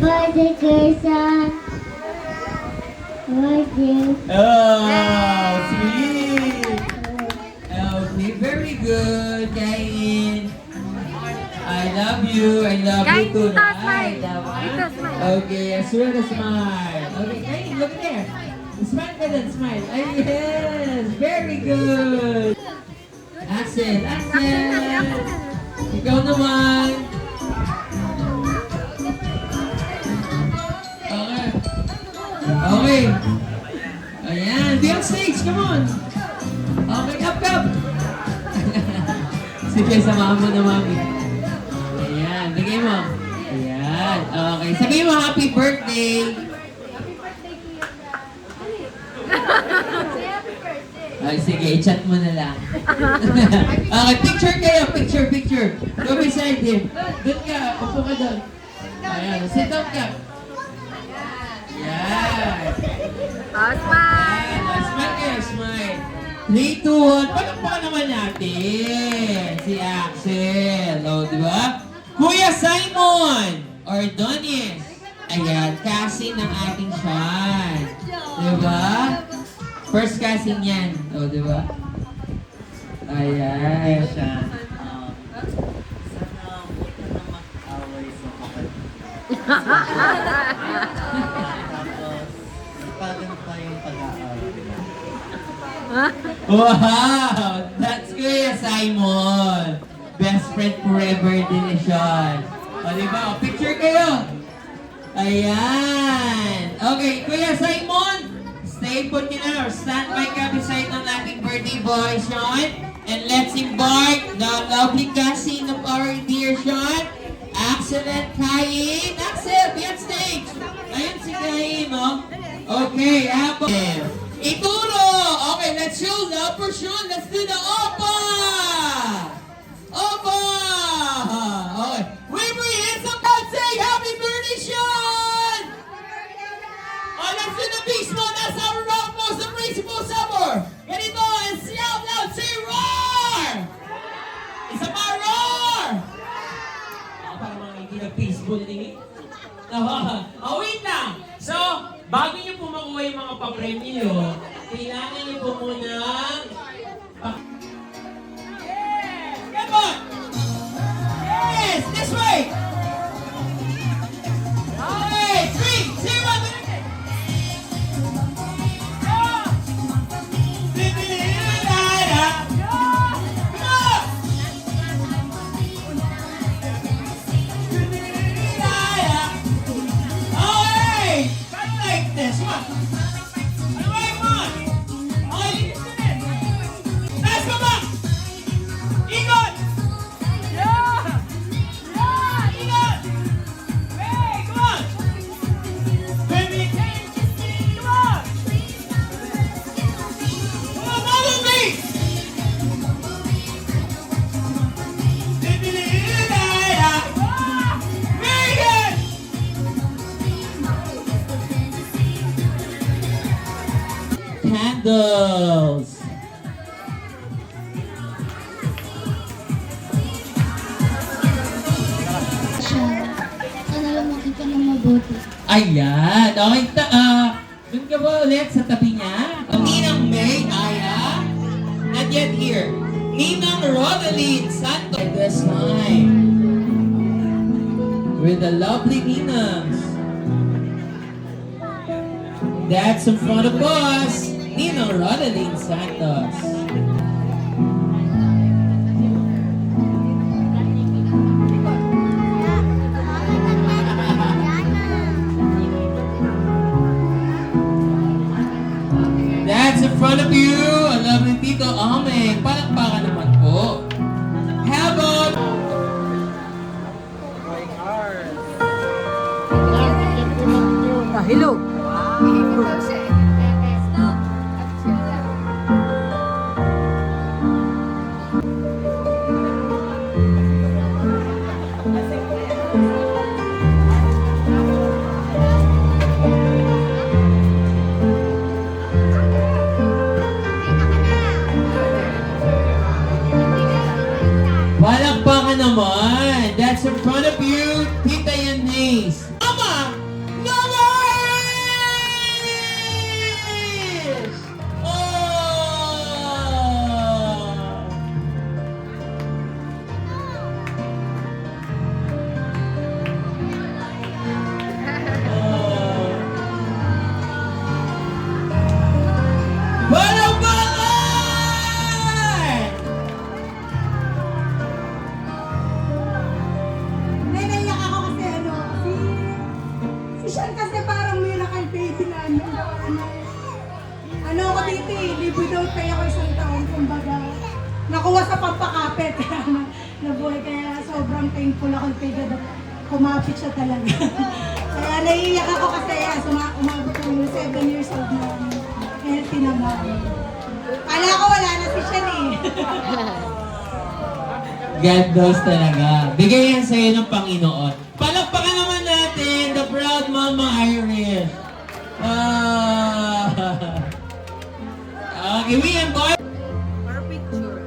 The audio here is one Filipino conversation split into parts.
birthday, Gerson. Love you. Oh, sweet. Okay, very good, Kain. I love you. I love you Kain, too. dito, Ay, smile. dapat. Dito, smile. Okay, as well as smile. Okay, Kain, look there. Smile ka din, smile. Ay, yes. Very good. Axel, Axel. Ikaw naman. Okay. Okay. Ayan, be on stage, come on. Okay, up. Sige, samahan mo na, mami. Ayan, lagay mo. Ayan, okay. Sabihin mo, happy birthday. Ay, sige, i-chat mo na lang. Okay, picture kayo, picture. Go beside him. Doon ka, upo ka doon. Ayan, sit down ka. Ayan. Oh, smile. Ayan, smile kayo, smile. 3, 2, 1. Palakpakan naman natin si Axel. O, di ba? Kuya Simon Ordonez. Ayan, cousin ng ating Sean. Di ba? First cousin yan. O, di ba? Ayan. Sana huwag ka na mag-away sa kapatid. Tapos, ipagan pa yung pag-aaway. Wow! That's Kuya Simon. Best friend forever din ni Sean. O, di ba? O, picture kayo. Ayan. Okay, Kuya Simon, stay put ka na or stand by ka beside ng ating birthday boy, Sean. And let's embark the lovely cousin of our dear Sean, Axel and Kain. Axel, be on stage. Ayun si Kain, no? Okay, habang... Ituro! Okay, let's show love for Sean. Let's do the Opa! Opa! Okay. Wave your hands up and say happy birthday, Sean! Oh, let's do the beast mode. That's our rock most unreachable summer. Ganito, and say out loud, say roar! Isa pa, roar! Parang mga hindi nag-baseball din. Oh, wait lang. So, bago nyo po makuha yung mga papremyo, kailangan nyo po muna... Yes! Come on! Yes! This way! Okay! 3, 0, candles. Sana lang makita ng mabuti. Ayan. Okay, dun ka ba ulit sa tabi niya? Ninang May Aya. Not yet here. Ninang Rodaline Santos. At this time. With the lovely Ninangs. That's in front of us. Ninang Rodaline Santos. That's in front of you. A lovely Tito Ame. Palakpakan naman po. How about... Hello. Palakpakan naman. That's in front of you, Tita Yanis. Mama! nag-birthday ako isang taon, kumbaga, nakuha sa pampakapit. Nabuhay, kaya sobrang thankful ako kay God at kumapit siya talaga. Kaya naiiyak ako kasi umabot ko ng 7 years old na healthy naman. Kala ko wala na si Sian eh. God knows talaga. Bigay yan sa'yo ng Panginoon. Palakpakan naman natin the proud Mama Irish. Okay, we embark. For picture.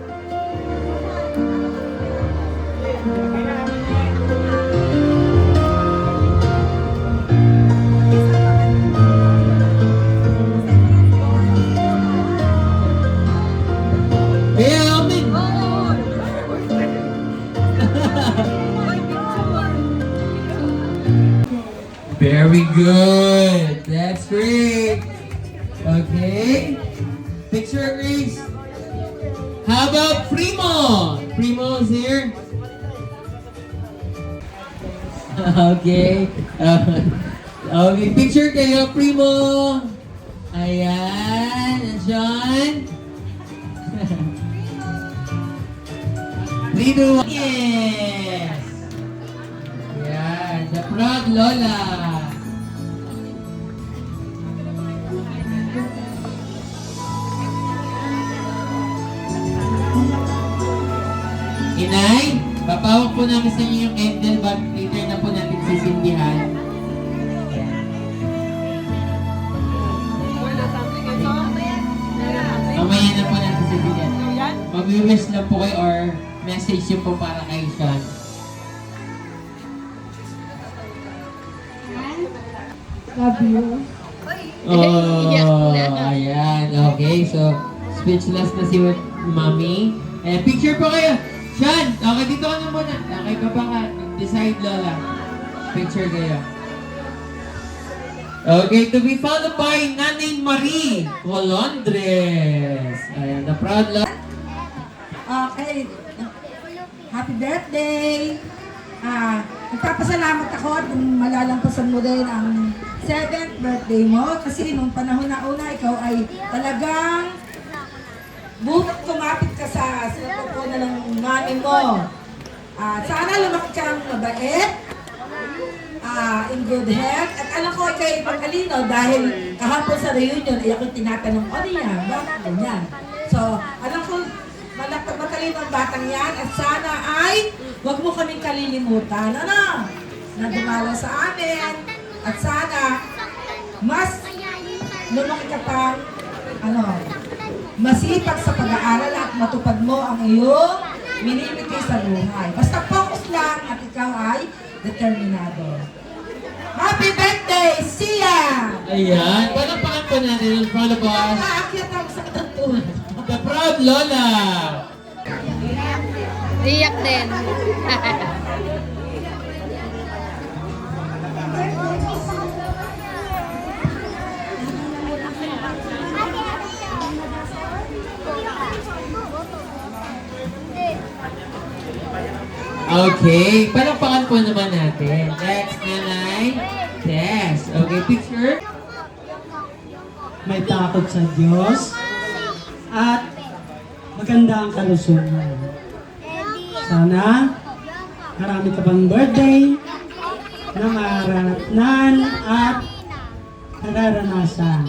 Yeah, Alvin. Very good. That's great. Okay. Picture, Grace. How about Primo? Primo is here. Okay. Okay, picture kayo, Primo. Ayan. John. 3, 2, 1. Yes. Yan. The proud Lola. Inay, papawag po namin sa inyo yung candle but later na po natin sisindihan. Mamaya na po natin sisindihan. Mag-wish lang po kayo or message yun po para kay Sean. Love you. Oh, ayan. Okay, so speechless na si Mami. Eh, picture po kayo. Sean, okay, dito ka na muna. Okay, baba ka. Decide, Lola. Picture kayo. Okay, to be followed by Nanay Marie Colondres. Ayan, the proud Lola. Okay. Happy birthday! Nagpapasalamat ako at malalampasan mo din ang 7th birthday mo kasi nung panahon na una ikaw ay talagang buhat kumapit ka sa pagpupunan ng mami mo. Sana lumaki kang mabait, in good health, at alam ko ikaw ay pagkalino dahil kahapon sa reunion ay ako tinatanong ko niya, bakit ganyan? So, alam ko matalino ang batang yan at sana ay huwag mo kaming kalilimutan, na dumalo sa amin at sana mas lumaki ka pang masipag sa pag-aaral at matupad mo ang iyong minimiti sa buhay. Basta focus lang at ikaw ay determinado. Happy birthday, Sia! Ayan, palakpakan po natin in front of us. Nakaakyat ako sa katulad. The proud Lola. Iyak din. Okay, palakpakan po naman natin. Next, Nanay Tess. Okay, picture. May takot sa Diyos at maganda ang kalusugan. Sana marami ka pang birthday na mararatnan at nararanasan.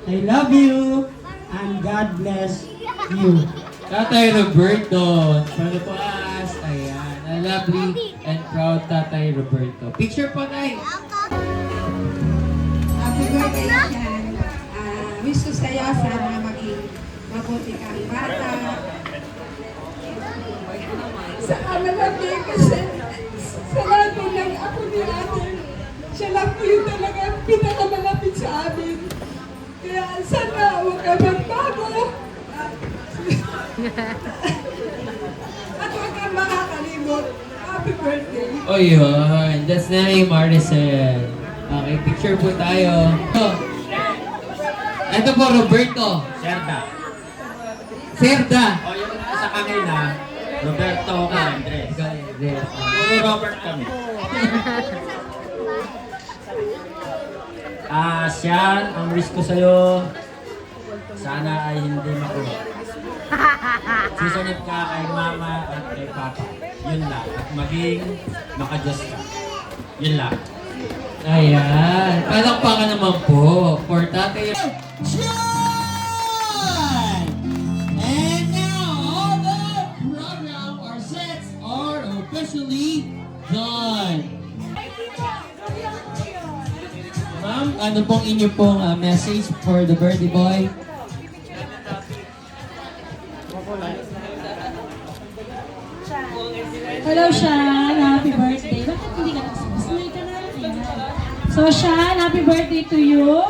I love you and God bless you. Tatay Roberto. Para po us. Ayan. A lovely and proud Tatay Roberto. Picture po, Tay. Happy birthday, Sian. Wish ko sa'yo sana maging mabuti kang bata. Sa amin natin kasi sa lahat ng ako ni natin, siya lang po yung talaga pinakamalapit sa amin. Kaya sana huwag ka magbago. At huwag kang makakalimot. Happy birthday. O yun. That's Nanay Maricel. Okay, picture po tayo. Ito po, Roberto. Serda. Serda. O yung sa kanila, Roberto Andres. Puro Robert kami. Siyan, ang wish ko sa'yo, sana ay hindi makulong. Susunod ka kay mama at kay papa. Yun lang. At maging makadiyos ka. Yun lang. Ayan. Palakpakan naman po for Tatay John! And now, all the program or sets are officially done. Ma'am, ano pong inyo pong message for the birthday boy? Hello, Sean. Happy birthday. Bakit hindi ka nagsusmile ka na? Ayan. So, Sean, happy birthday to you.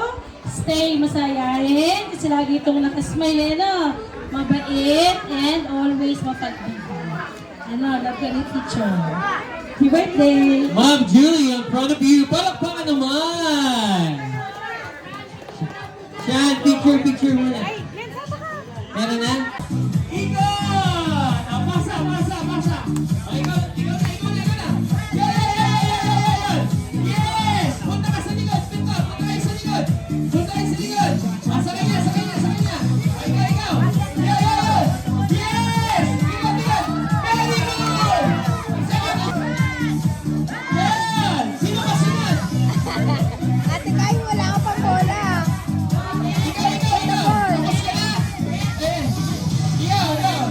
Stay masayahin. Kasi lagi itong nakasmile, no? Mabait and always mapagbigay. Ano, love ka ni teacher. Happy birthday. Ma'am Julie, in front of you, palakpakan naman! Sean, picture muna. Meron na? Ikot! Pasa! Ikot na! Yan! Yes! Punta ka sa likod! Punta kayo sa likod! Sa kanya! Ikaw! Yan! Yes! Ikot! Very good! Yan! Sino kasunod? Ate Kai, wala ka pang bola. Ikaw! Tapos ka na? Ikaw! Yan!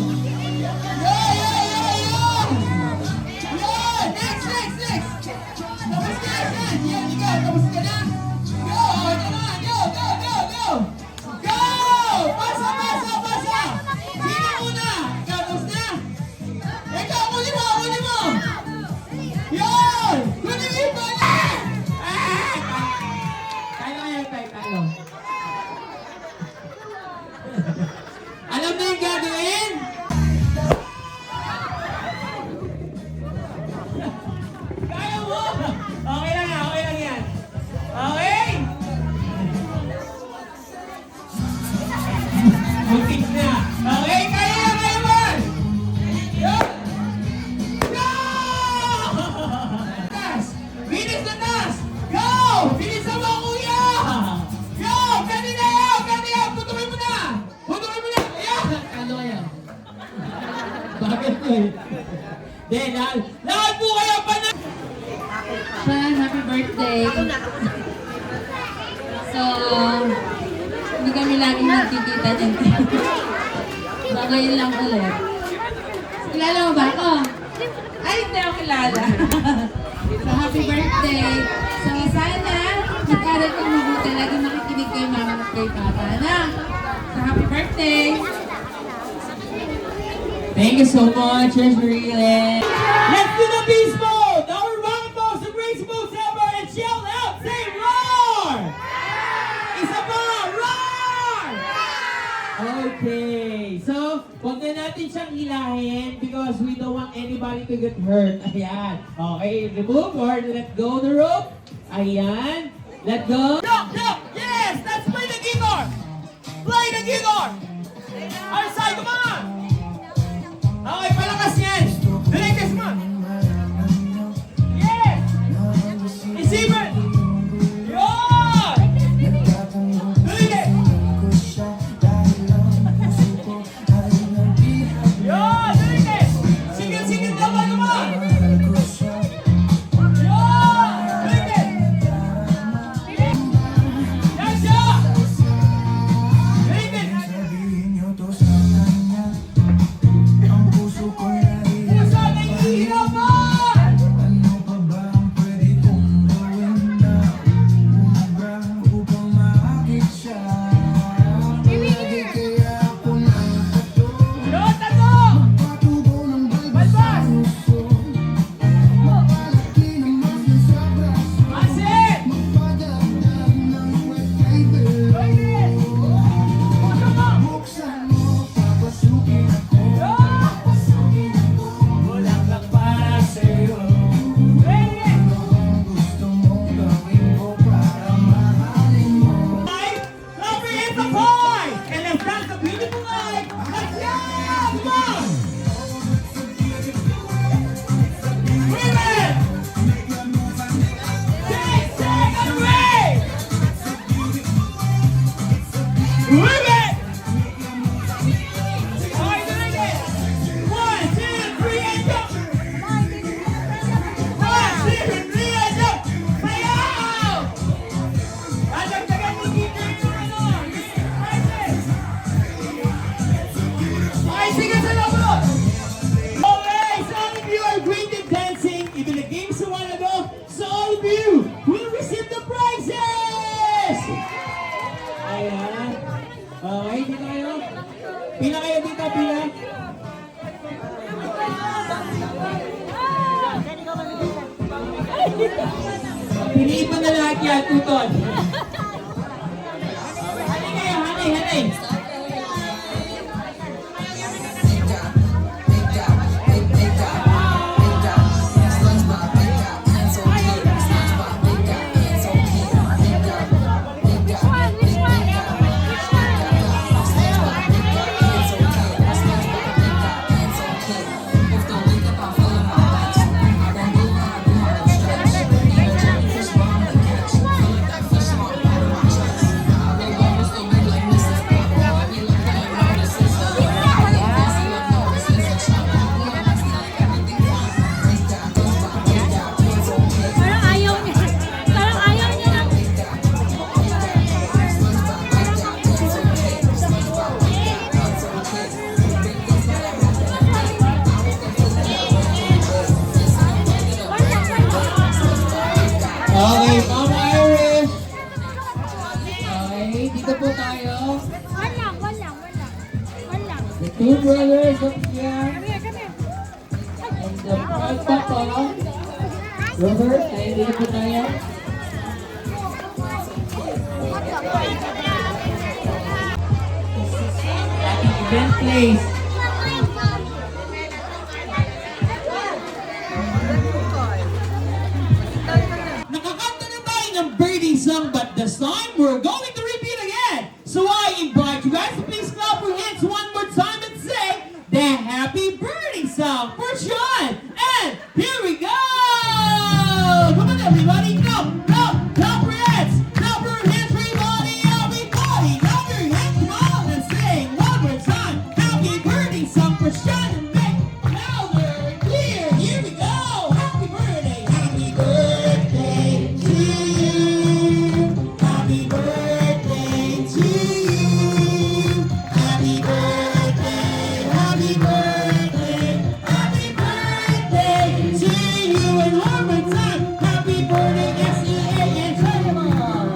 Next! Tapos ka na! Yan, ikaw! Tapos ka na? Go! Go! Pasa! Sino muna? Ikaw, tapos na? Ikaw, muli mo! Yan! Muli mo yung bola! Tayo. Alam na yung gagawin? Kaya mo! Okay lang yan. Okay? Muntik na. Okay, kaya mo! Yup! Go! Bilis na taas! Go! Bilisan mo, kuya! Go! Kanina! Putuloy mo na! Ayan! Ano kaya? Bakit ko eh? Lahat po kayo pa na! Sean, happy birthday. So, hindi kami laging nagkikita dyan. So, ngayon lang ulit. Kilala mo ba ako? Ay, hindi ako kilala. So, happy birthday. So, sana mag-aral kang mabuti. Lagi makikinig kay mama at kay papa. Na? So, happy birthday. Thank you so much, Treasury. Let's do the beast mode! Our round most graceful ever and shout out, say roar! Isa pa, roar! Okay, so huwag na natin siyang hilahin because we don't want anybody to get hurt. Ayan. Okay, remove or let go the rope. Ayan. Let go. Jump! Yes! Let's play the guitar! Play the guitar! Our side, come on! Okay, palakas yan! The latest one! Yes! Isipan! Yun! Tuloy! Yun! Tuloy! Sigil naman naman! Yun! Tuloy! Yan siya! Tuloy! of you will receive the prizes! Ayan. Okay, dito kayo. Pila kayo dito, pila. Piliin mo na lahat yan, tuton. Hanay kayo, hanay. Parang ayaw niya. Parang ayaw niya lang. Okay, Mama Irish. Okay, dito po tayo. Wala. The two brothers up here. Come here. And the papa. Robert, ay dito po tayo. Ating event place. Nakakanta na tayo ng birthday song, but this time we're going to repeat again. So I invite you guys to please clap your hands one more time and say the happy birthday song for Sean. And here we go! Come on everybody, clap your hands, everybody, everybody, clap your hands, come on and sing one more time. Happy birthday song for Sean and make louder and clear. Here we go! Happy birthday to you. Happy birthday to you. Happy birthday, happy birthday, happy birthday to you. And one more time, happy birthday, S-E-A-N,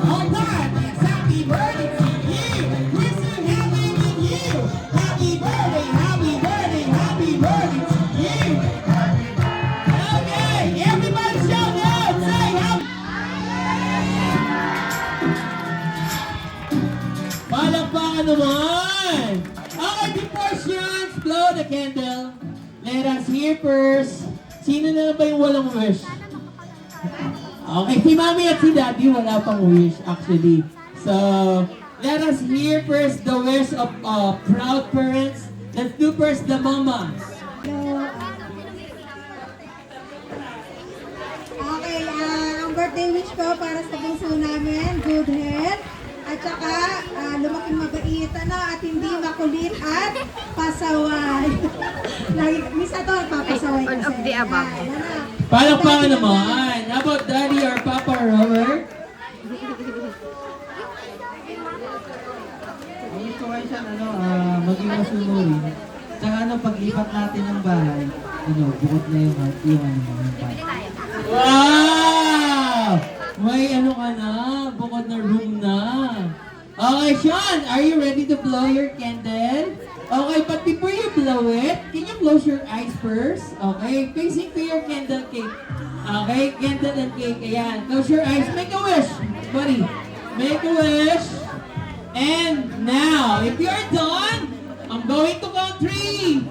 all time. It's happy birthday to you. We're so happy with you. Happy birthday, happy birthday, happy birthday to you. Okay, everybody shout out, say happy. Palakpakan naman! Okay, before Sean, blow the candle. Let us hear first. Sino na ba yung walang wish? Okay, si Mami at si Daddy wala pang wish actually. So, let us hear first the wish of proud parents. Let's do first the mama. Okay, ang birthday wish ko para sa bunso namin, good health. At saka, lumaking mabait, at hindi makulit at pasaway. Lagi, misa to, papasaway kasi. All of the above. Palakpakan naman. How about Daddy or Papa Robert? Ang gusto ko siya, maging masunurin. Tsaka paglipat natin ng bahay, bukod na yung bahay. Wow! May ano ka na, bukod na room na. Okay, Sean, are you ready to blow your candle? Okay, but before you blow it, can you close your eyes first? Okay, facing to your candle cake. Okay, candle and cake. Ayan, close your eyes. Make a wish, buddy. Make a wish. And now, if you're done, I'm going to count 3,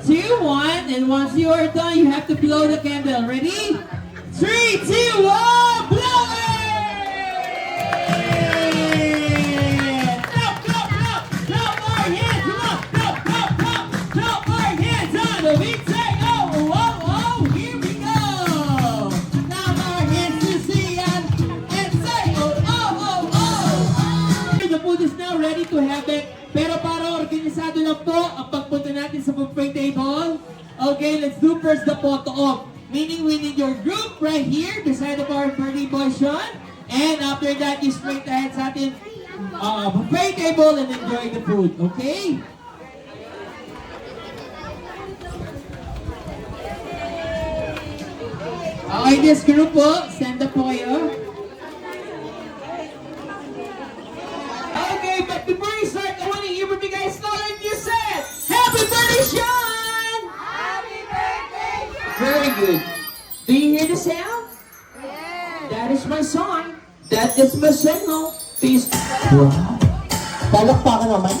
2, 1. And once you are done, you have to blow the candle. Ready? 3, 2, 1, blow it! Clap, clap, clap, clap our hands, come on, clap, clap, clap, clap our hands on the beat, say, oh, oh, oh, here we go. Clap our hands to see and say, oh, oh, oh, oh. The food is now ready to have it, pero para organisado lang po ang pagpunta natin sa buffet table. Okay, let's do first the photo op. Meaning we need your group right here beside of our birthday boy Sean. And after that, you straight ahead sa ating buffet table and enjoy the food. Okay? Okay, this group po, stand up po kayo. Okay, but before you start, I want to hear from you guys now and you said, Happy birthday, Sean! Happy birthday, Sean! Very good. Do you hear the sound? Yes. That is my song. That is my signal. Please. Wow. Palakpakan naman.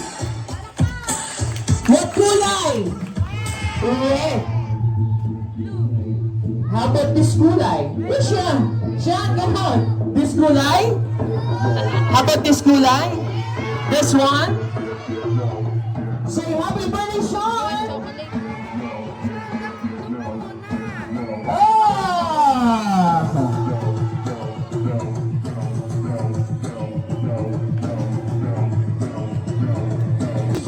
What kulay? Red. How about this kulay? Hey, Sean. Sean, come on. This kulay? How about this kulay? This one? Say happy birthday, Sean! Ah!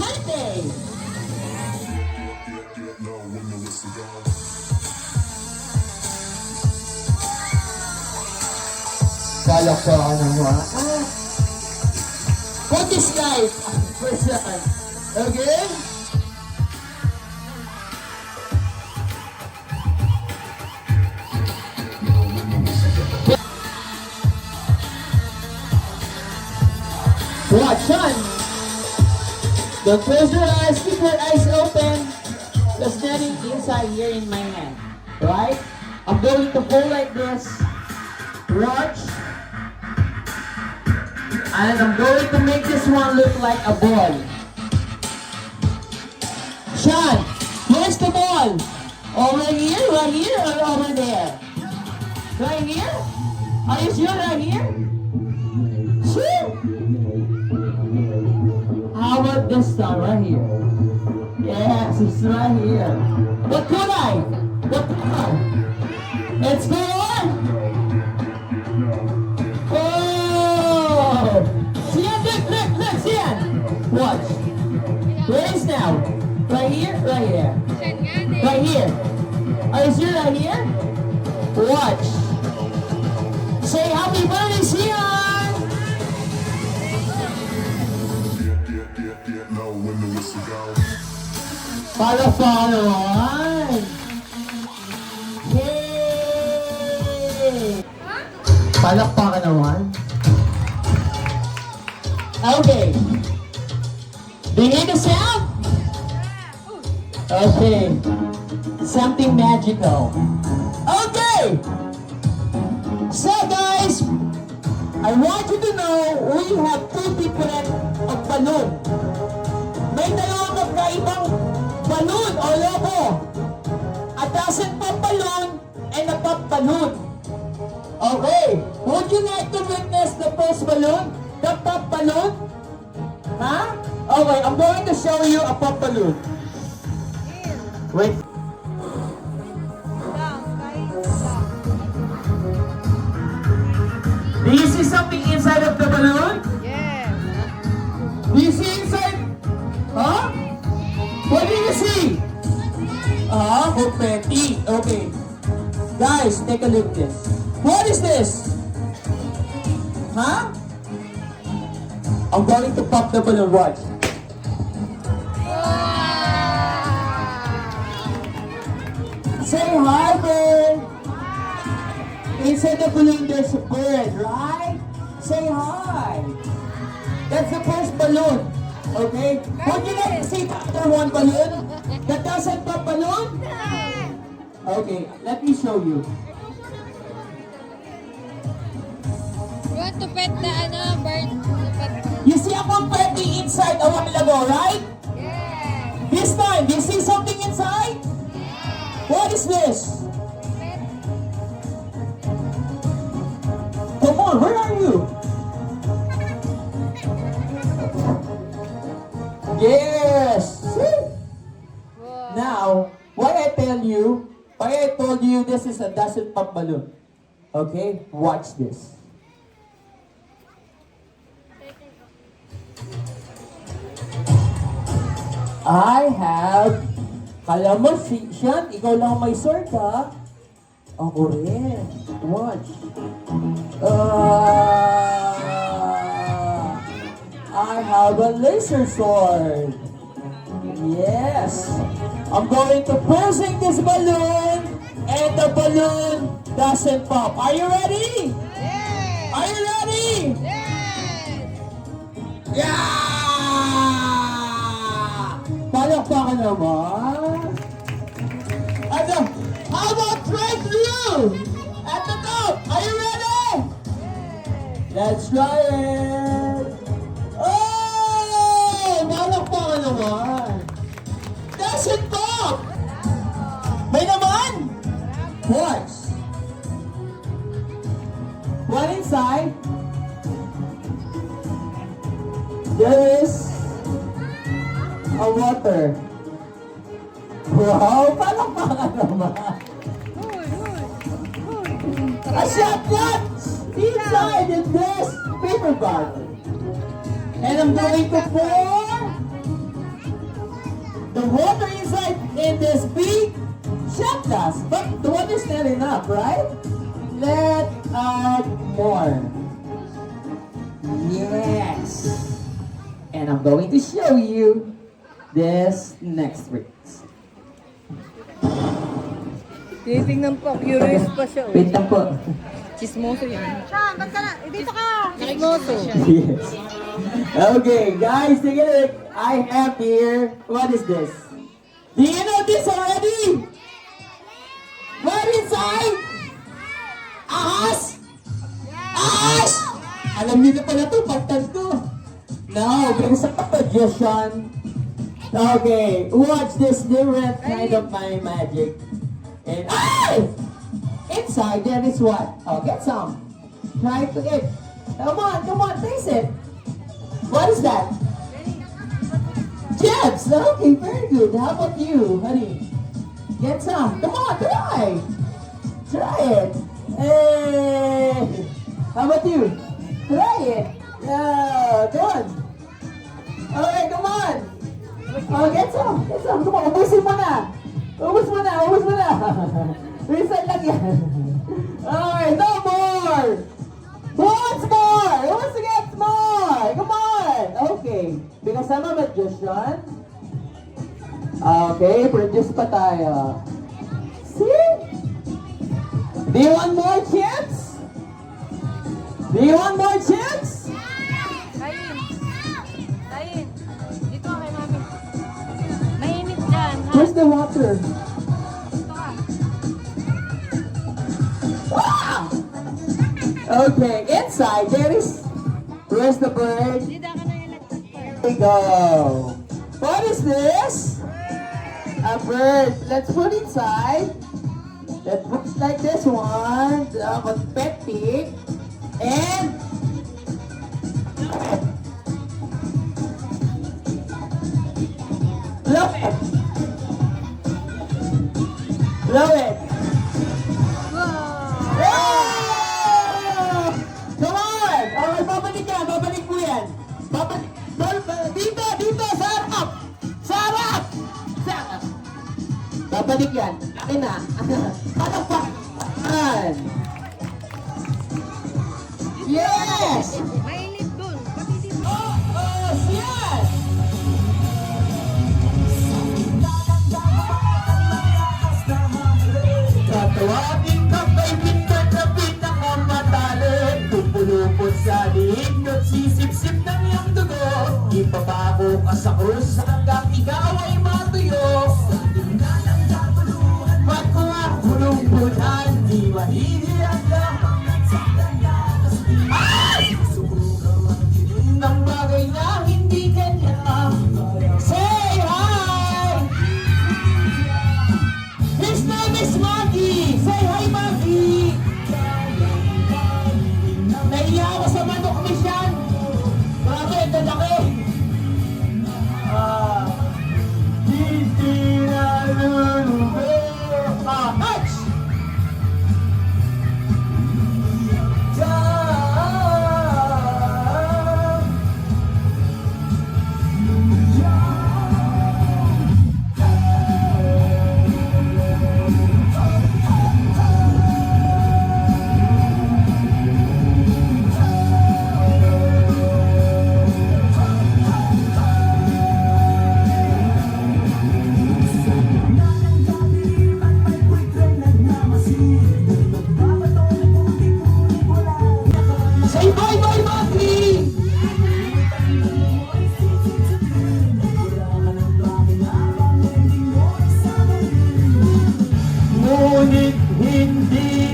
Birthday! Palakpakan naman. Put this guy first time. Okay? Watch, son. Don't close your eyes. Keep your eyes open. There's nothing inside here in my hand. Right? I'm going to go like this. Watch. And I'm going to make this one look like a ball. Sean, where's the ball? Over here, or over there? Right here? Are you sure right here? Sure. How about this one right here? Yes, it's right here. What color? What color? It's color? Oh! Sian, look, Sian! Watch. Where is now? Right here? Right here. Right here. Are you sure right here? Watch. Say happy birthday, Sian! Follow on. Yay! Palakpakan naman. Okay. Do you hear the sound? Okay. Something magical. Okay. So guys, I want you to know we have two different balloon. May dalawang magkaibang balloon o logo. A dozen pop balloon and a pop balloon. Okay. Would you like to witness the first balloon? The pop balloon? Huh? Okay, I'm going to show you a pop balloon. Wait. Do you see something inside of the balloon? Yes. Do you see inside? Huh? What do you see? Confetti. Okay. Guys, take a look at this. What is this? Huh? I'm going to pop the balloon. Watch. Say hi, bird. Inside the balloon, there's a bird, right? Say hi. That's the first balloon. Okay? Would you like to see the other one balloon? The dozen pop balloon? Okay, let me show you. You want to pet the bird? You see a confetti inside a while ago, right? Yeah. This time, do you see something inside? What is this? Come on, where are you? Yes! See? Now, why I told you this is a dozen pop balloon. Okay? Watch this. I have, kala mo, Sean, ikaw lang may sword, ha? Ako rin. Watch. I have a laser sword. Yes. I'm going to pressing this balloon and the balloon doesn't pop. Are you ready? Yes! Are you ready? Yes! Yeah! Palakpakan naman. Ano? How about try through? At the top. Are you ready? Let's try it. Oh! Palakpakan naman. Doesn't pop. May naman. Watch. One inside. There is a water. Wow, palakpakan naman. A shot glass inside in this paper bottle. And I'm going to pour the water inside in this big shot glass. But the water's not enough, right? Let's add more. Yes. And I'm going to show you this next trick. Titingnan pa, curious pa siya. Wait lang po. Chismoso yan. Dito ka! Chismoso. Yes. Okay, guys, take a look. I have here, what is this? Do you know this already? What inside? Ahas? Ahas? Alam niyo na pala ito, pagtag ko. No, because I'm a magician. Okay, watch this different kind of my magic. And inside there is what? Oh, get some. Try to eat. Come on, taste it. What is that? Chips. Okay, very good. How about you, honey? Get some. Come on, try. Try it. Hey. How about you? Try it. Yeah, good. Okay, come on. Oh, get some. Get some. Come on, ubusin mo na. Ubus mo na. Reset lang yan. Okay, no more. Who wants more? Who wants to get more? Come on. Okay, because I'm a magician. Okay, produce pa tayo. See? Do you want more chips? Do you want more chips? Tayin. Dito kay mami. Mainit dyan, ha? Where's the water? Dito ka. Wow! Okay, inside there is. Where's the bird? Dito ka na yung nagtatay. Here we go. What is this? A bird. Let's put inside. Let's put like this one. The confetti. And blow it. Blow it. Wow! Come on! Okay, babalik yan. Babalik mo yan. Dito, sa harap! Sa harap! Sa harap! Babalik yan. Akin na. Palakpakan! Yes! Mainit dun. Pati dito. Oh, yes! Tatawagin ka kay Victor na pinakamatalo. Pupulupot sa liig at sisip-sip ng iyong dugo. Ipapako ka sa krus hanggang ikaw ay matuyo. Ba't ko nga pulumputan, di mahihirap lamang sa kanya. Ay! Ng bagay na hindi kanya. Say hi! His name is Maggie! Say hi, Maggie! Nahiya ako sa manok ni Sean. Grabe, ang lalaki.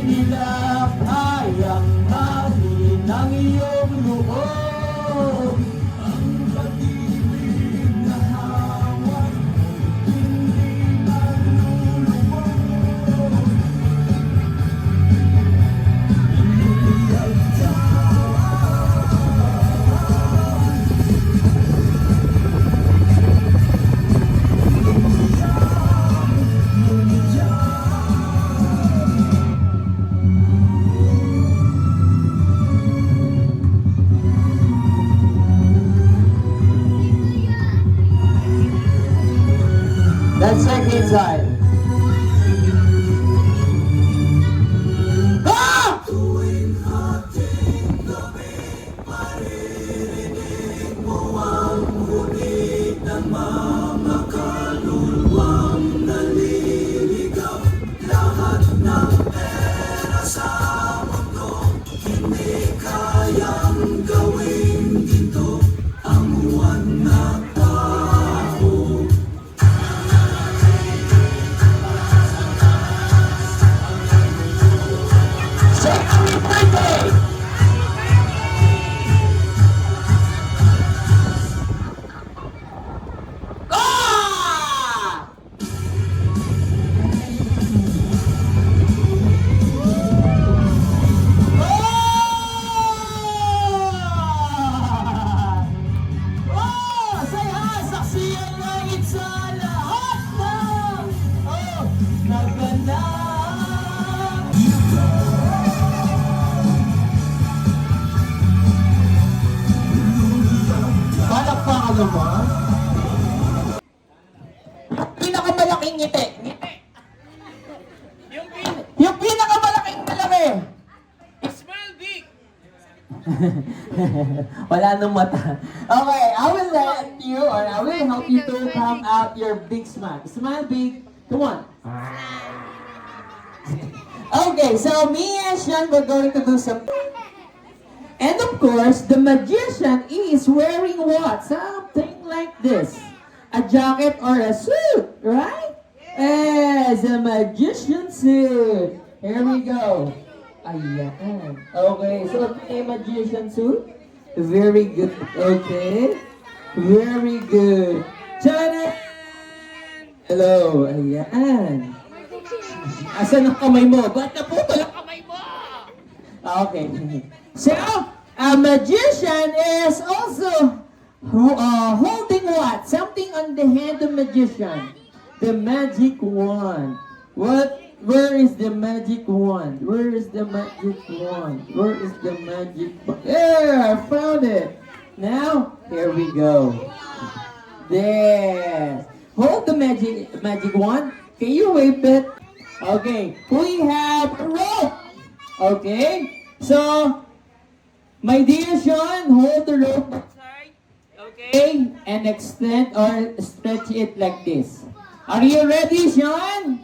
nila kayang mahalin ang iyong loob. Ang pag-ibig na hawak hindi maluluwag. Let's check inside. Ah! Ah! Saya! Saksiyan langit sa lahat ng naganap. Palakpakan naman. Pinakamalaking ngiti. Yung pinakamalaking malaki. Smile big. Wala nung mata. Okay, I will let you or I will help you to come out your big smile. Smile big. Come on. Okay, so me and Sean we're going to do some. And of course, the magician is wearing what? Something like this. A jacket or a suit, right? Yes, a magician suit. Here we go. Ayan. Okay, so a magician suit. Very good. Okay. Very good. Tada! Hello. Ayan. Asan ang kamay mo? Ba't naputol ang kamay mo? Okay. So, a magician is also holding what? Something on the hand of magician. The magic wand. What? Where is the magic wand? Where is the magic wand? Where is the magic wand? Yeah, I found it. Now, here we go. There. Hold the magic wand. Can you wave it? Okay. We have a rope. Okay. So, my dear Sean, hold the rope outside, okay, and extend or stretch it like this. Are you ready, Sean?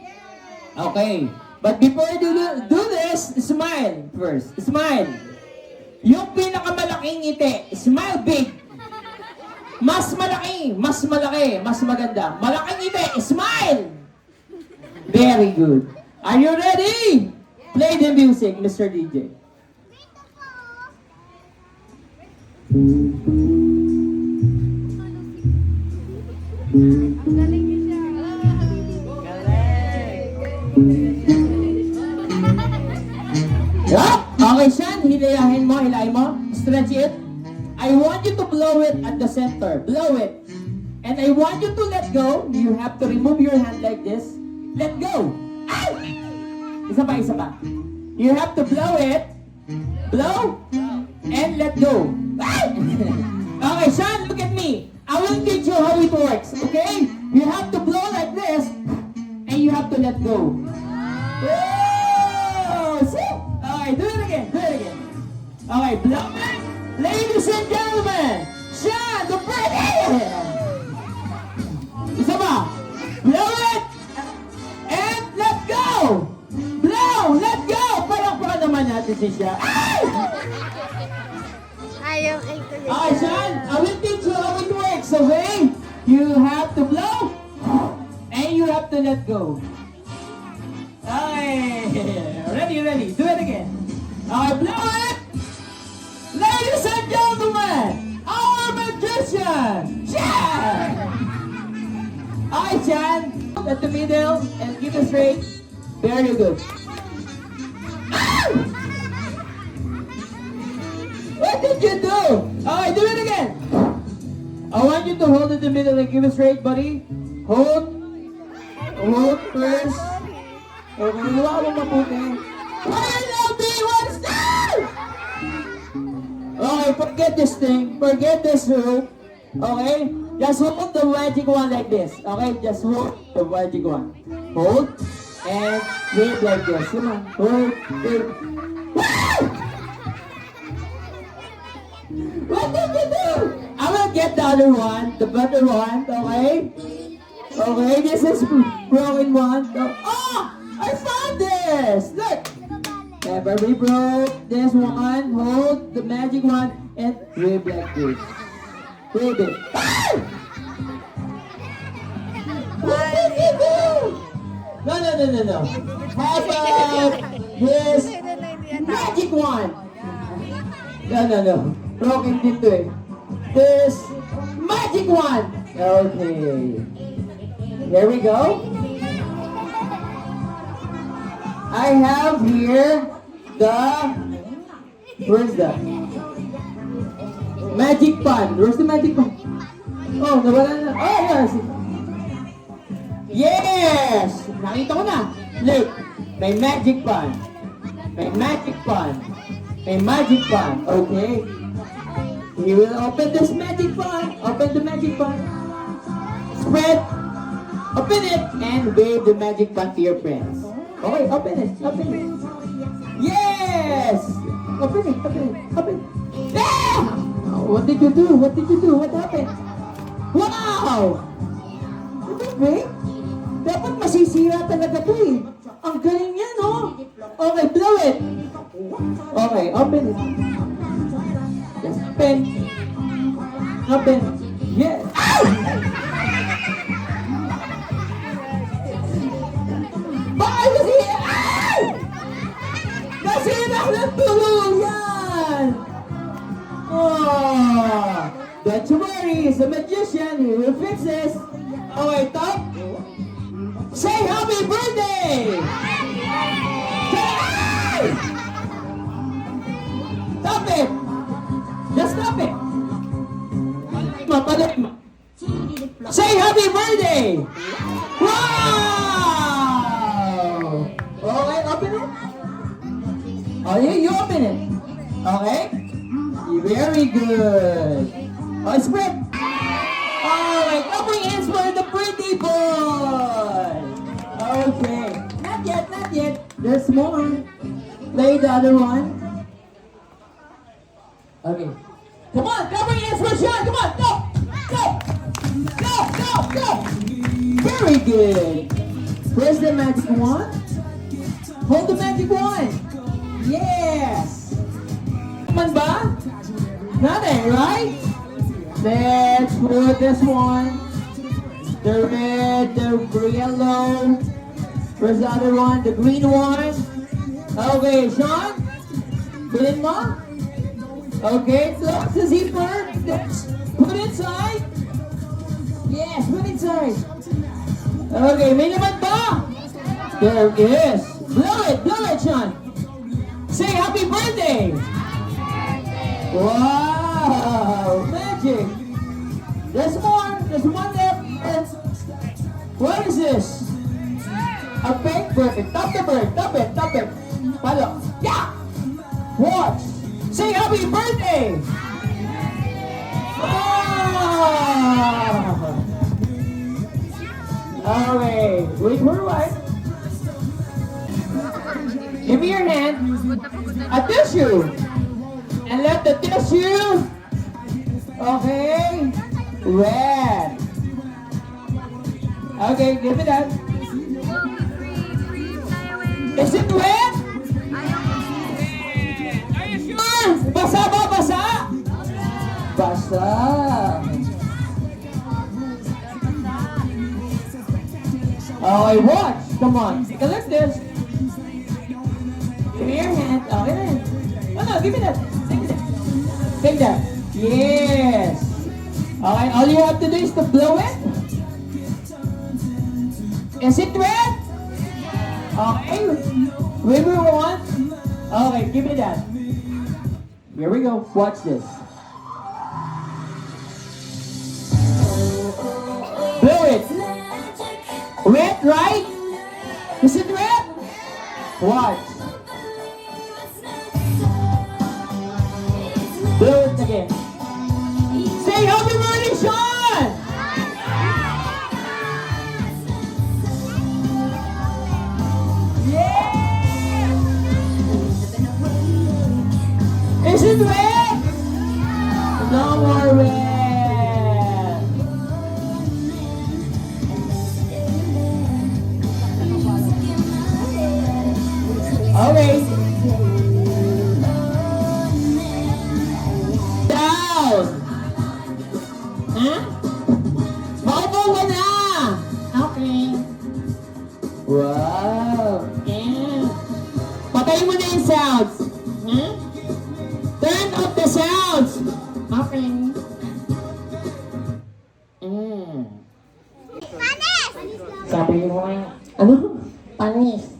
Okay, but before you do this, smile first. Smile. Yung pinakamalaking ngiti, smile big. Mas malaki, mas maganda. Malaking ngiti, smile. Very good. Are you ready? Play the music, Mr. DJ. Galing niya siya. Okay, Sean, hilahin mo. Stretch it. I want you to blow it at the center. Blow it. And I want you to let go. You have to remove your hand like this. Let go. Ow! Isa pa. You have to blow it. Blow. And let go. Okay, Sean, look at me. I will teach you how it works, okay? You have to blow like this, and you have to let go. Whoa! See? Okay, do it again. Okay, blow it. Ladies and gentlemen, Sean, the pretty! Isa pa. Blow it, and let go. Blow, let go. Parang naman natin si Sean. Ayaw kay Kuya. Okay, Sean, I will teach you how it works, okay? You have to blow, and you have to let go. Okay, ready? ready. Do it again. Alright, blow it! Ladies and gentlemen, our magician, Chan! Alright, Chan, at the middle and keep it straight. Very good. Ow! What did you do? Alright, do it again. I want you to hold it in the middle and keep it straight, buddy. Hold. Hold first. Okay, huwag mo mabuti. Hey, LB, what's that? Okay, forget this thing. Forget this rope. Okay? Just hold the magic one like this. Okay? Just hold the magic one. Hold. And wave like this. Come on. Hold. Wave. Woo! What did you do? I will get the other one. The better one. Okay? Okay, this is broken one. Oh! I found this! Look! Never be broke. This one. Hold the magic one and wave like this. Wave it. Ah! What did you do? No. How about this magic one? No. Broken dito eh. This magic one. Okay. Here we go. I have here where's the magic pan? Where's the magic pan? Oh, nawala na. Oh, yes. Yes! Nakita ko na. Look, may magic pan. May magic pan. May magic pan. Okay. We will open this magic pan. Open the magic pan. Spread. Open it and wave the magic pan to your friends. Okay, open it. Open it. Yes! Open it. Ah! What did you do? What happened? Wow! Ito, great. Dapat masisira talaga to eh. Ang galing yan, no? Okay, blow it. Okay, open it. Yes, open. Open. Yes. Ow! Bakit masira? Ow! Nasira ng tuluyan! Oh! Don't you worry, he's a magician. He will fix this. Okay, top. Say happy birthday! Say stop it! Just stop it! Mapalip mo. Say happy birthday! Wow! Okay, open it. Oh, you open it. Okay? Very good. Oh, spread. Alright, clapping hands for the birthday boy! Okay. Not yet. There's more. Play the other one. Okay. Come on, clapping hands for Sean. Come on, go! Very good. Press the magic wand. Hold the magic wand. Yes. Come on ba? Nothing, right? Let's put this one. The red, the yellow. Where's the other one? The green one. Okay, Sean. Put in mo. Okay, close the zipper. Put inside. Yes, put inside. Okay, may naman ba? There it is. Blow it, Sean. Say happy birthday. Wow, magic. There's more. There's one left. What is this? A fake bird. Top the bird. Top it. Follow. Yeah. Watch. Say happy birthday. Wow. Okay. Wait for a while. Give me your hand. A tissue. And let the tissue. Okay. Red. Okay, give it up. Is it wet? Are you sure? Basa ba? Basa? Basa. Okay, watch. Come on. Take a look at this. Give me that. Take that. Yes. Okay, all you have to do is to blow it. Is it red? Okay. River one. Okay, give me that. Here we go. Watch this. Blow it. Red, right? Is it red? Watch. Blow it again. Say happy birthday, Sean! Yeah! Is it red? No more red. Okay. Down. Huh? Maupo ka na. Okay. Wow. Yeah. Patayin mo na yung sounds. Huh? Turn off the sounds. Okay. Sabi mo nga, ano? Panis.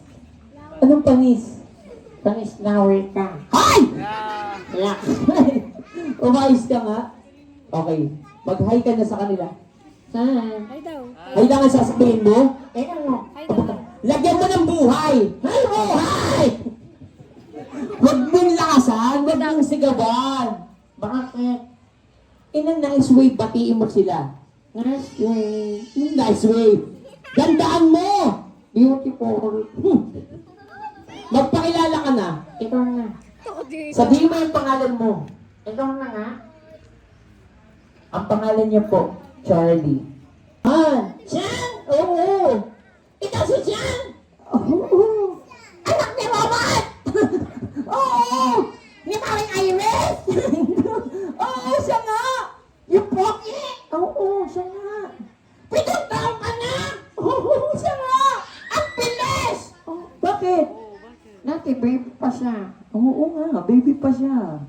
Anong panis? Panis na ka. Ay! Yeah. Umayos ka nga. Okay. Mag-hi ka na sa kanila. Hi daw. Hi lang ang sasabihin mo? Ano? Lagyan mo ng buhay. Hi, buhay! Huwag mong lakasan. Huwag mong sigawan. Bakit? In a nice way, batiin mo sila. Nice way. Nice way. Gandaan mo! Beautiful. Magpakilala ka na. Ikaw na. Sabihin mo yung pangalan mo. Ikaw na nga. Ang pangalan niya po, Charlie. Chan! Oo! Ikaw si Chan! Oo! Anak ni Robot! Oo! Ni Maring Iris! Oo, siya nga! Yung Pocky! Oo, siya nga! 7 taon ka na! Oo, siya nga! Ang bilis! Oh, bakit? Dati baby pa siya. Oo nga, baby pa siya.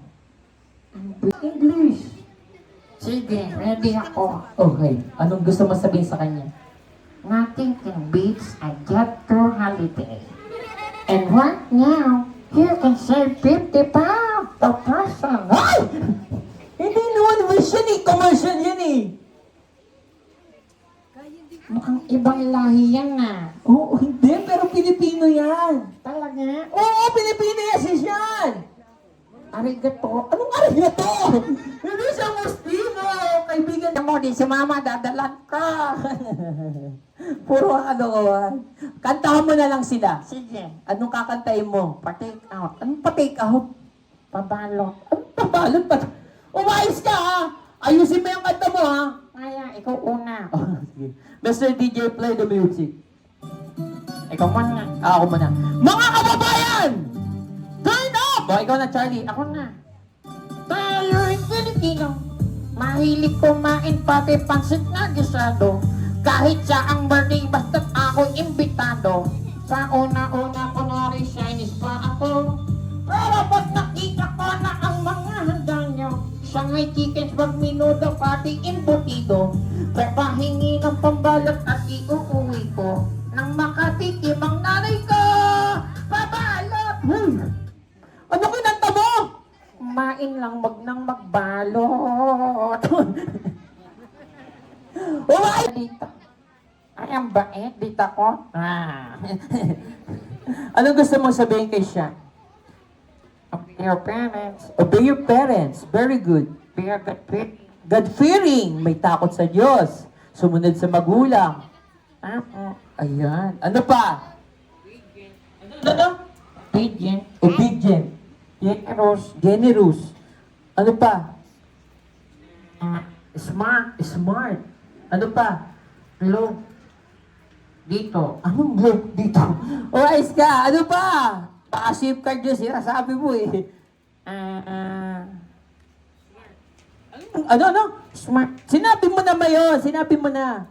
English. Sige, ready ako. Okay, anong gusto mo sabihin sa kanya? Nothing can beat a jet to holiday. And right now, you can save 50 pounds per person. Ay! Hindi naman wish yan eh, commercial yan eh. Mukhang ibang lahi yan na. Oo, hindi, pero Pilipino yan. Talaga? Oo, Pilipino yan si Sean. Arigato. Anong arigato? Hindi siya Muslimo. Kaibigan mo, di si Mama, dadalan ka. Puro kalokohan. Kantahan mo na lang sila. Sige. Anong kakantahin mo? Pa-take out. Anong pa-take out? Pabalot. Anong pabalot? Umayos ka ha. Ayusin mo yung kanta mo ha. Kaya, ikaw una. Sige. Mr. DJ, play the music. Ikaw muna. Ako muna. Mga kababayan! Turn up! O, ikaw na, Charlie. Ako na. Tayo'y Pilipino. Mahilig kumain pati pansit na gisado. Kahit sa ang birthday, basta't ako'y imbitado. Sa una-una ko na rin Chinese pa ako. Pero pag nakita ko na ang mga handa nyo, Shanghai chicken, pag minudo, pati imbutido. Papahingi ng pambalot at iuuwi ko. Nang makatikim ang nanay ko, pabalot! Ano kinanta mo? Kumain lang, wag nang magbalot. Umay! Dito. Ay, ang bait. Dito ko. Ano gusto mong sabihin kay siya? Obey your parents. Obey your parents. Very good. Be a God-fearing. May takot sa Diyos. Sumunod sa magulang. Ayan. Ano pa? Ano? Obedient. Obedient. Generous. Ano pa? Smart. Smart. Ano pa? Low. Dito. Anong low? Dito. Wise ka. Ano pa? Baka-save card yun. Sinasabi mo eh. Ano? Smart. Sinabi mo na ba yun? Sinabi mo na.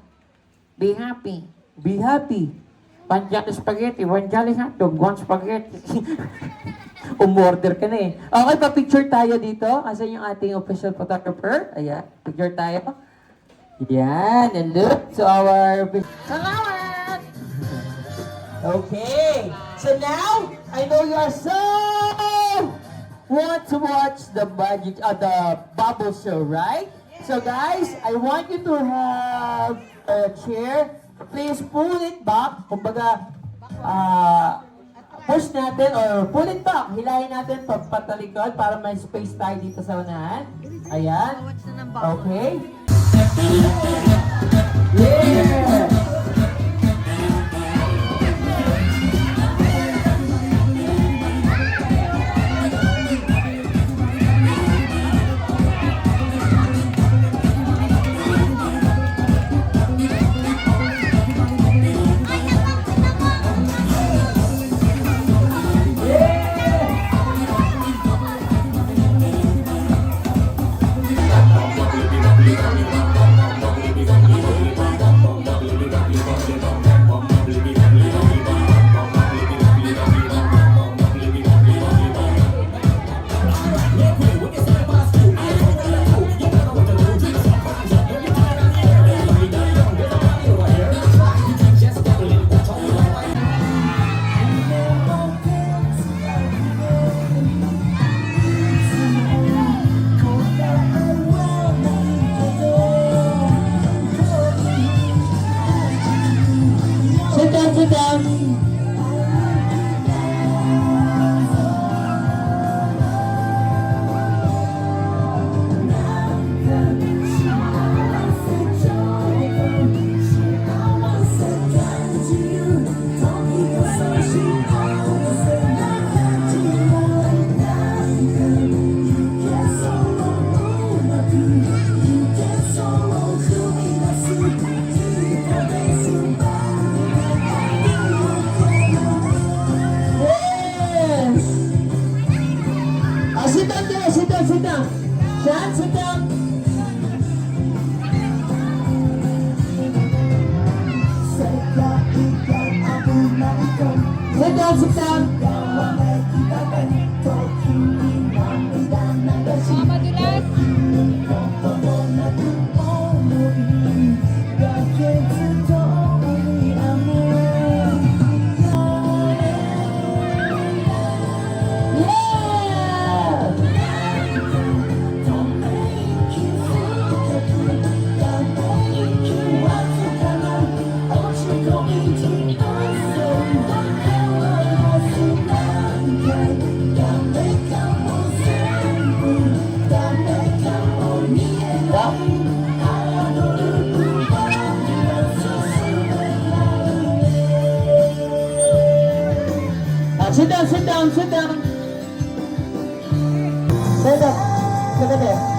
Be happy. Be happy. One jolly spaghetti, one jolly hotdog, one spaghetti. Umorder ka na eh. Okay, pa-picture tayo dito. Asan yung ating official photographer? Ayan, picture tayo. Yan, and look to our... Salamat! Okay, so now, I know you are so want to watch the bubble show, right? So guys, I want you to have a chair. Please pull it back. Kumbaga, push natin or pull it back. Hilahin natin patalikod para may space tayo dito sa unahan. Ayan. Okay. Yeah! Sit down. Sit down there, sit down, sit down. Sean, sit down. Sit down, sit down. Mga madulas. Sit down, sit down, sit down. Sit up. Sit up there.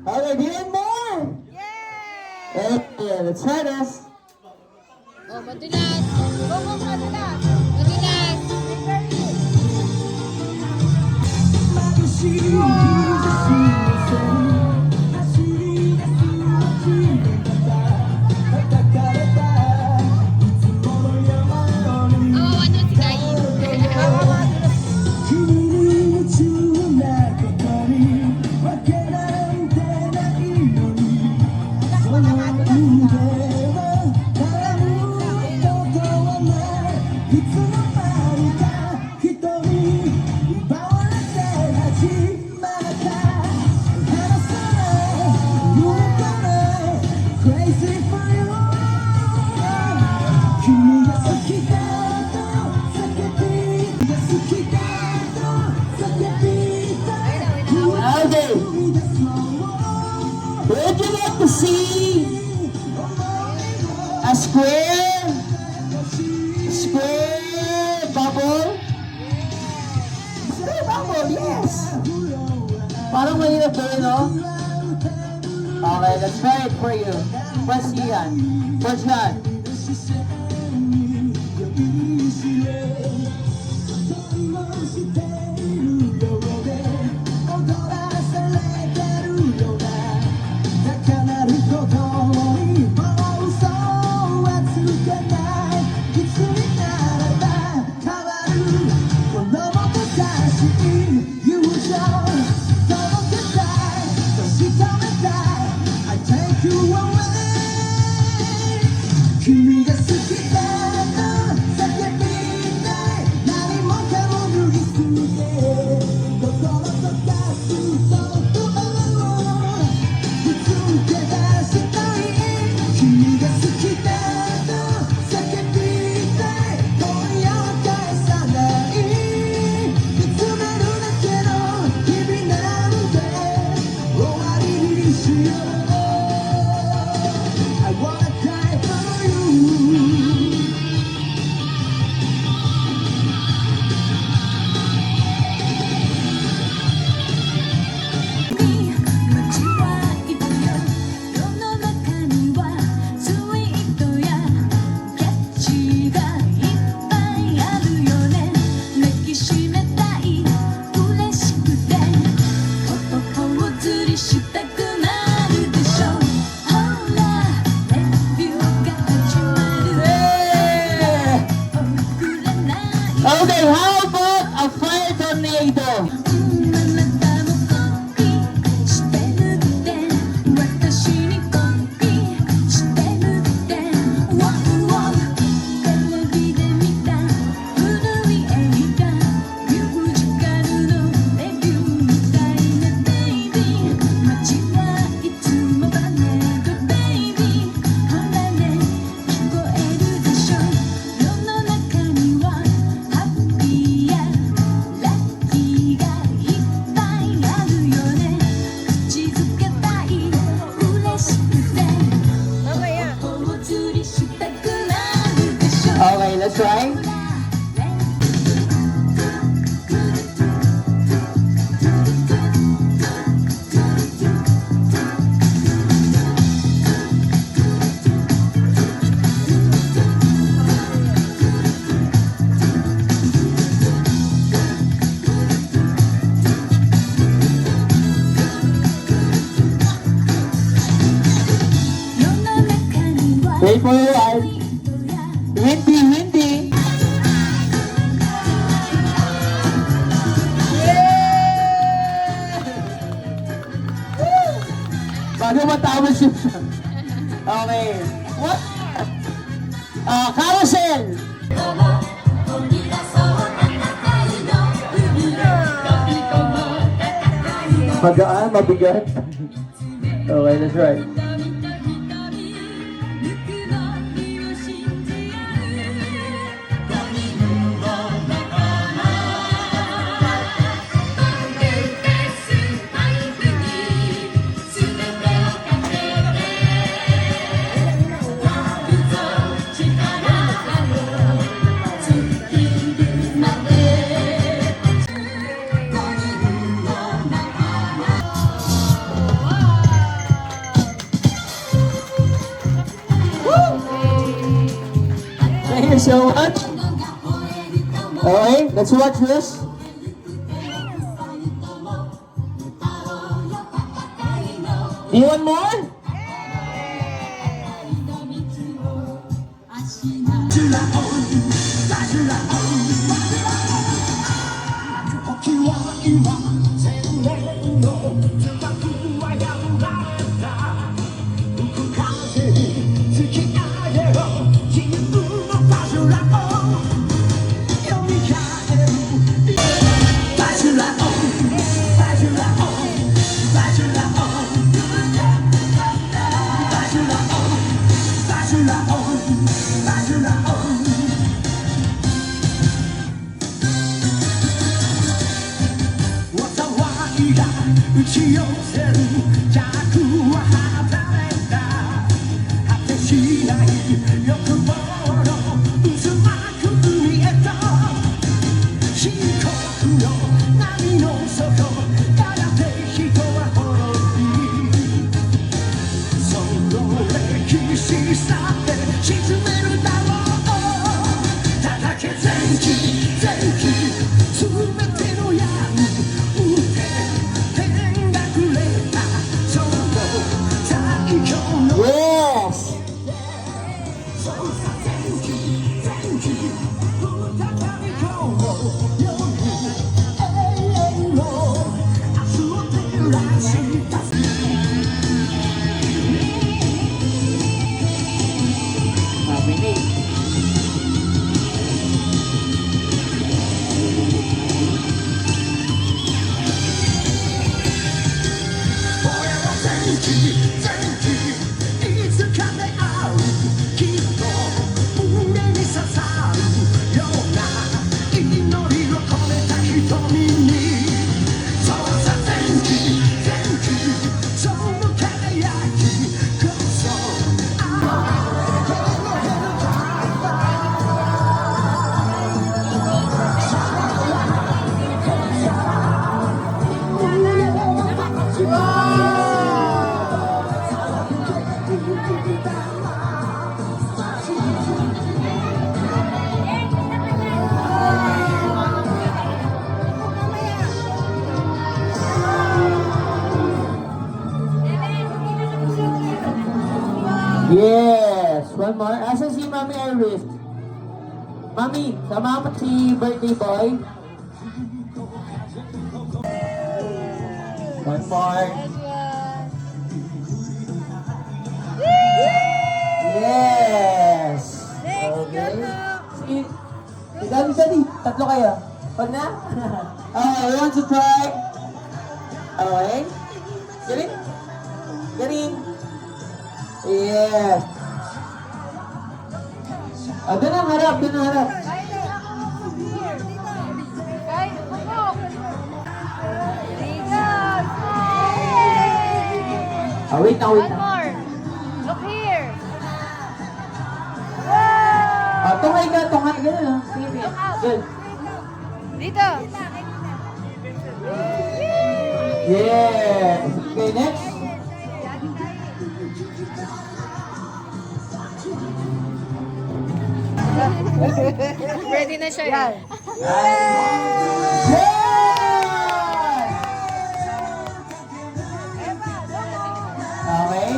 Okay, do you want more? Yeah! Okay, let's try this. Oh, madulas. Go, madulas. Madulas. Oh, ano si Kai? to see a square bubble. Square bubble, yes. Parang mahirap ba yun, no? Okay, let's try it for you. Press yan. Press yan. Okay, how about a fire tornado? Okay, let's try. Wait for your eyes. Windy, windy. Bago matapos yun. Okay. What? Carousel. Magaan, mabigat. Okay, that's right. Thank you so much. Okay, let's watch this. Do you want more? Yes! Yes! One more. Asa si Mami Iris? Mami, sama mo si birthday boy. One more. Yes! Okay. Sige. Dali. Tatlo kayo. Pag na? Okay, you want to try? Okay. Galing? Galing. Yes. Doon ang harap, doon ang harap. Kay, bubok. Regan. Wait na. One more. Look here. Wow. Tungay ka. Ganun o. Sige. Look out. Good. Dito. Yes. Okay, next. Ready na siya. Yan. Yes! Okay.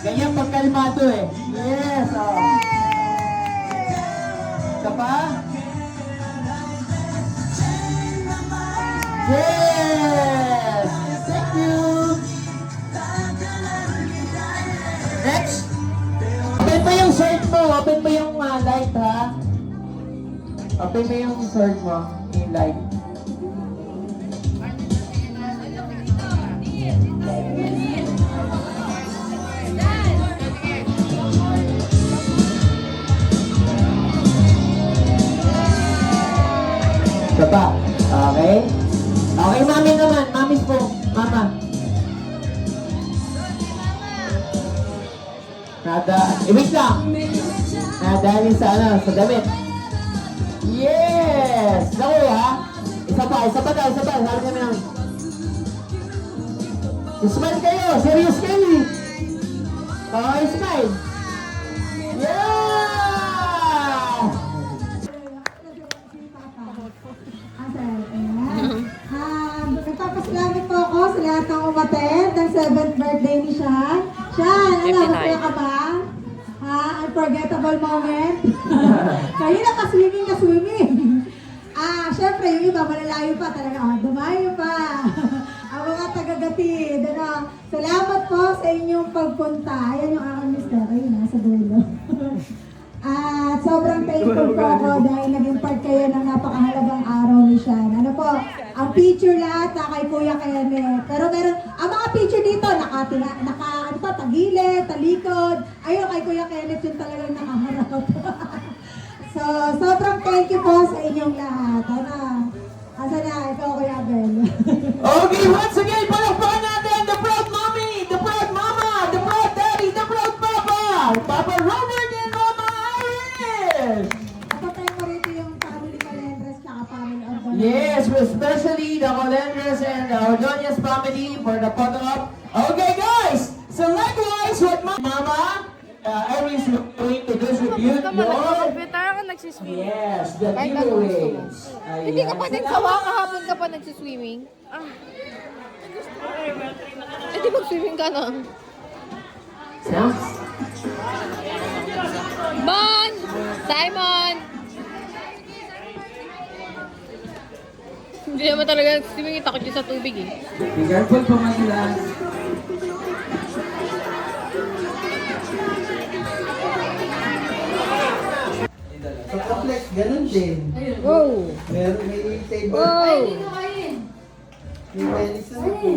Ganyan pagkalmado eh. Yes. Isa pa? Yes! Thank you! Next! Open mo yung shirt mo. Open mo yung light ha. Open mo yung shirt mo. Yung light. Isa pa. Okay? Okay, mami naman. Mami's po. Mama. Wait lang. Nadali sa sa damit. Yes! Naku ha? Isa pa daw. Sabi kami namin. Smile kayo. Serious kayo. Okay, smile. Yeah! Nagpapasalamat po ako sa lahat ng umattend ng 7th birthday ni Sean. Sean, masaya ka ba? Unforgettable moment? Kayo na-swimming. Syempre, yung iba malalayo pa talaga. Dumayo pa. Ang mga taga-Gatid. Salamat po sa inyong pagpunta. Ayan yung aking mister. Ayun, nasa dulo. At sobrang thankful po ako dahil naging part kayo ng napakahalagang araw ni Sean. Ang picture lahat kay Kuya Kenneth. Pero ang mga picture dito, tagilid, talikod. Ayun, kay Kuya Kenneth yung talagang nakaharap. So, sobrang thank you po sa inyong lahat. Asa na, ikaw Kuya Abel. Okay, once again, palakpakan natin the proud mommy, the proud mama, the proud daddy, the proud papa, Papa Robert and Mama Iris. Kapatay mo rito yung family Calendres tsaka family Ordonez. Yes, especially the Colendres and the Ordonez family for the photo op. Okay guys, so likewise with Mama, Irene is going to distribute Ito mo, your... nag-computer ako nagsiswimming. Yes, the Kahit ano gusto mo. giveaways. Hindi ka pa nagsawa kahapon ka pa nagsiswimming. Ah. Eh di mag-swimming ka na. Bon! Simon! Hindi naman talaga nagsiswimming. Takot yun sa tubig eh. Be careful po mga glass. Sa complex, ganun din. Wow! Meron may table. Wow! May tennis na po.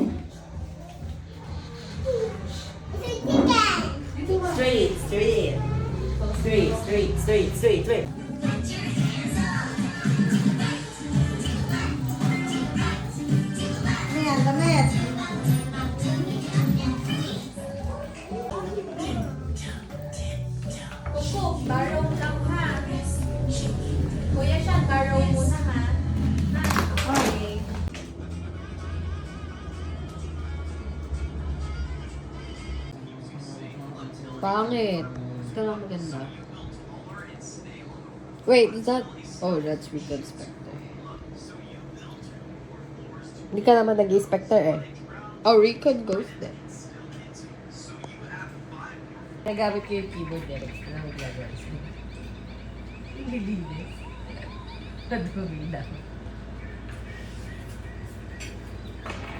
Straight. Ano yan, damit? Borrow lang ha. Kuya siya, borrow muna ha. Okay. Pangit. Ito lang maganda. Wait, is that... Oh, that's Recon Spectre. Hindi ka naman nag-Spectre eh. Oh, Recon Ghost din. Nagamit ko yung keyboard direct. Ano maglagay? Hindi. Tadpabida.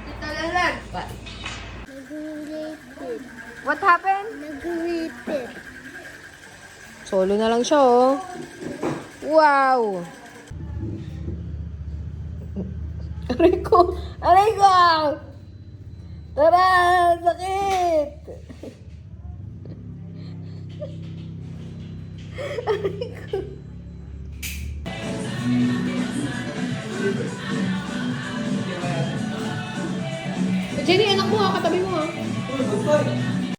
Tita Lalag. What? What happened? Solo na lang siya, oh. Wow! Aray ko! Aray ko! Tara! Sakit! Aray ko. Jenny, anak mo ha, katabi mo ha.